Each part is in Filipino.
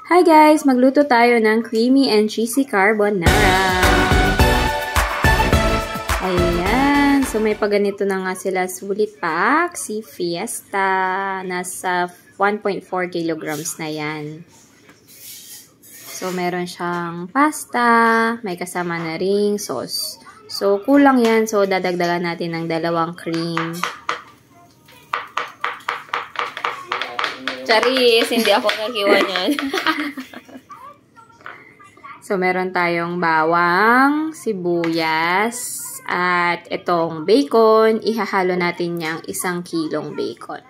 Hi guys! Magluto tayo ng creamy and cheesy carbonara. Ayan. So, may paganito na nga sila sulit pack. Si Fiesta. Nasa 1.4 kilograms na yan. So, meron siyang pasta. May kasama na ring sauce. So, kulang yan. So, dadagdagan natin ng 2 cream. Charis, hindi ako naghiwa niyan. So, meron tayong bawang, sibuyas, at itong bacon. Ihahalo natin niyang 1 kilong bacon.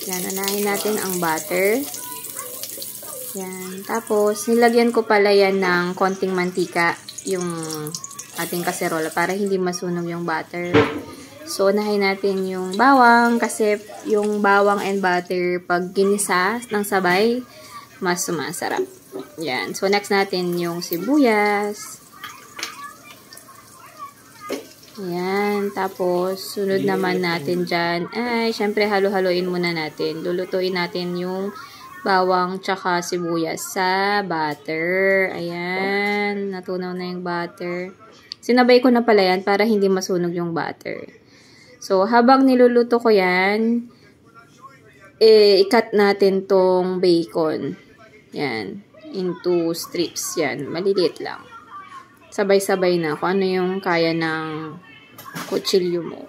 Yan, anahin natin ang butter. Yan. Tapos, nilagyan ko pala yan ng konting mantika, yung ating kaserola, para hindi masunog yung butter. So, unahin natin yung bawang kasi yung bawang and butter pag ginisa ng sabay, mas sumasarap. Yan. So, next natin yung sibuyas. Yan. Tapos, sunod naman natin dyan. Ay, syempre, halo-haloin muna natin. Lulutuin natin yung bawang tsaka sibuyas sa butter. Ayan. Natunaw na yung butter. Sinabay ko na pala yan para hindi masunog yung butter. So, habang niluluto ko yan, i-cut natin tong bacon. Yan. Into strips. Yan. Maliliit lang. Sabay-sabay na kung ano yung kaya ng kutsilyo mo.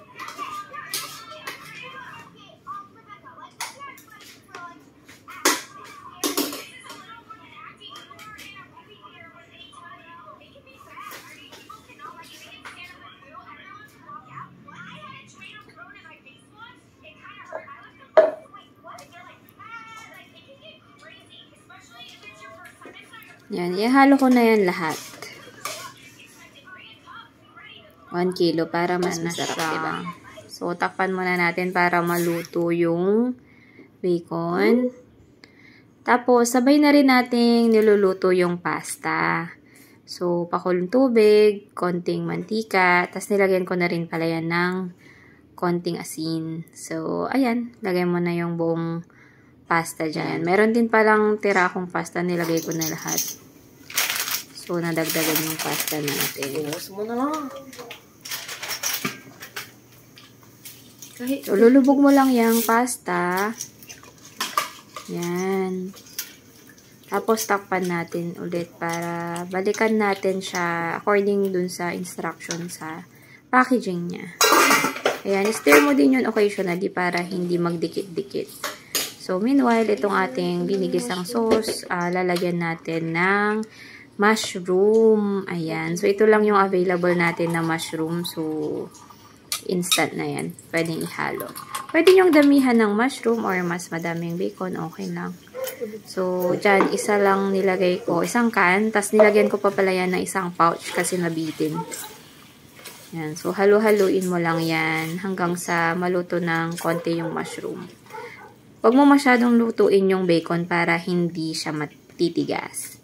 Yan, ihalo ko na yan lahat. 1 kilo para mas masarap, diba? So, takpan muna natin para maluto yung bacon. Tapos, sabay na rin natin niluluto yung pasta. So, pakulong tubig, konting mantika, tapos nilagyan ko na rin pala yan ng konting asin. So, ayan, lagay mo na yung buong pasta dyan. Meron din palang tira akong pasta, nilagay ko na lahat. So, nadagdagan yung pasta natin. Bukas mo na lang. So, lulubog mo lang yung pasta. Yan. Tapos, takpan natin ulit para balikan natin siya according dun sa instruction sa packaging niya. Ayan, stir mo din yun occasionally para hindi magdikit-dikit. So, meanwhile, itong ating ginigisang sauce, lalagyan natin ng mushroom. Ayan. So, ito lang yung available natin na mushroom. So, instant na yan. Pwedeng ihalo. Pwede yung damihan ng mushroom or mas madaming bacon. Okay lang. So, dyan, isa lang nilagay ko. 1 can. Tapos, nilagyan ko pa pala yan ng 1 pouch kasi nabitin. Yan. So, halo-haluin mo lang yan hanggang sa maluto ng konti yung mushroom. Huwag mo masyadong lutuin yung bacon para hindi siya matitigas.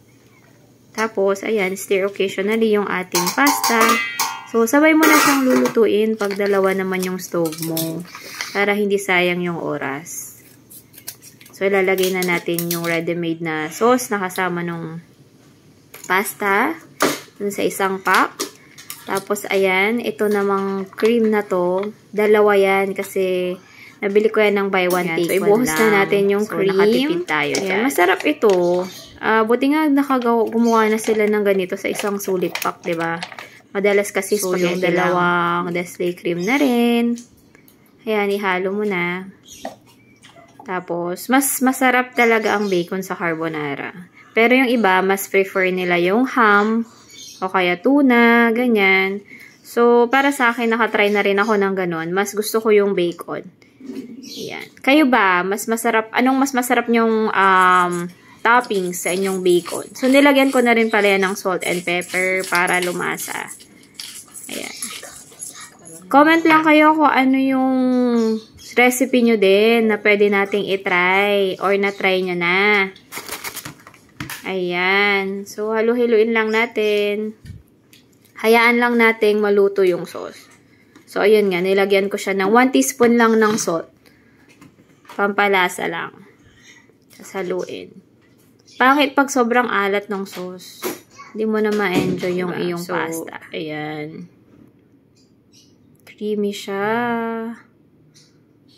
Tapos, ayan, stir occasionally yung ating pasta. So, sabay mo na siyang lulutuin pag 2 naman yung stove mo para hindi sayang yung oras. So, ilalagay na natin yung ready-made na sauce na kasama nung pasta dun sa 1 pack. Tapos, ayan, ito namang cream na to. 2 yan kasi nabili ko yan ng buy one take one. So, ibuhos na natin yung cream. Nakatipid tayo dyan. Masarap ito. Buti nga gumawa na sila ng ganito sa 1 sulit pack, diba? Madalas kasi so, yung 2 Nestle cream na rin. Ayan, ihalo mo na. Tapos, mas masarap talaga ang bacon sa carbonara. Pero yung iba, mas prefer nila yung ham o kaya tuna, ganyan. So, para sa akin, nakatry na rin ako ng ganon. Mas gusto ko yung bacon. Ayan. Kayo ba, mas masarap, anong mas masarap nyong toppings sa inyong bacon? So, nilagyan ko na rin pala yan ng salt and pepper para lumasa. Ayan. Comment lang kayo kung ano yung recipe nyo din na pwede nating itry or na-try nyo na. Ayan. So, halo-haluin lang natin. Hayaan lang nating maluto yung sauce. So, ayun nga, nilagyan ko siya ng 1 teaspoon lang ng salt. Pampalasa lang. Sasaluin. Pangit pag sobrang alat ng sauce. Hindi mo na ma-enjoy yung iyong pasta. Ayan. Creamy siya.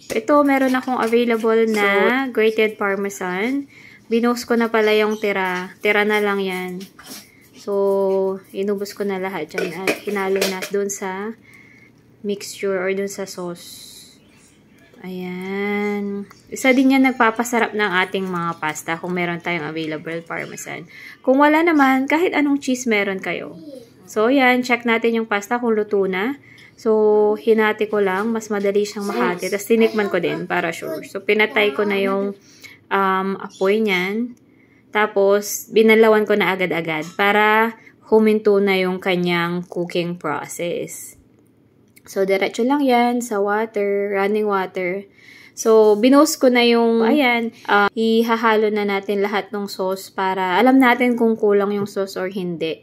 Ito, meron akong available na grated parmesan. Binose ko na pala yung tira. Tira na lang yan. So, inubos ko na lahat dyan at hinalo na dun sa mixture or dun sa sauce. Ayan. Isa din yan nagpapasarap ng ating mga pasta kung meron tayong available parmesan. Kung wala naman, kahit anong cheese meron kayo. So, yan. Check natin yung pasta kung luto na. So, hinati ko lang. Mas madali siyang makati. Tapos, tinikman ko din para sure. So, pinatay ko na yung apoy niyan. Tapos, binalawan ko na agad-agad para huminto na yung kanyang cooking process. So, diretso lang yan sa water, running water. So, binose ko na yung, ayan, ihahalo na natin lahat ng sauce para alam natin kung kulang yung sauce or hindi.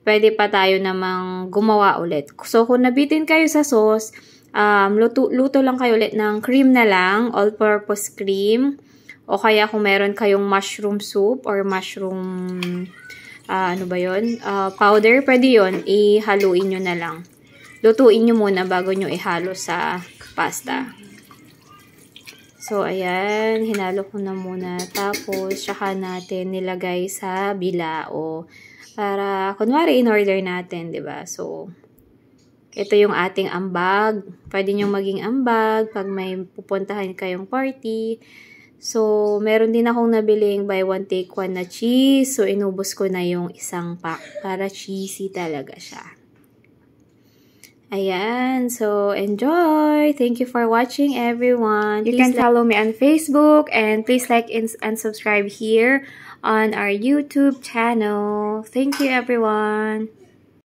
Pwede pa tayo namang gumawa ulit. So, kung nabitin kayo sa sauce, luto lang kayo ulit ng cream na lang, all-purpose cream. O kaya kung meron kayong mushroom soup or mushroom, ano ba yun? Powder, pwede yun. Ihaluin nyo na lang. Lutuin nyo muna bago nyo ihalo sa pasta. So, ayan. Hinalo ko na muna. Tapos, saka natin nilagay sa bilao. Para, kunwari, in-order natin, diba? So, ito yung ating ambag. Pwede nyo maging ambag pag may pupuntahan kayong party. So, meron din akong nabiling buy one take one na cheese. So, inubos ko na yung isang pack para cheesy talaga siya. Ayan. So, enjoy! Thank you for watching, everyone. You can follow me on Facebook and please like and subscribe here on our YouTube channel. Thank you, everyone.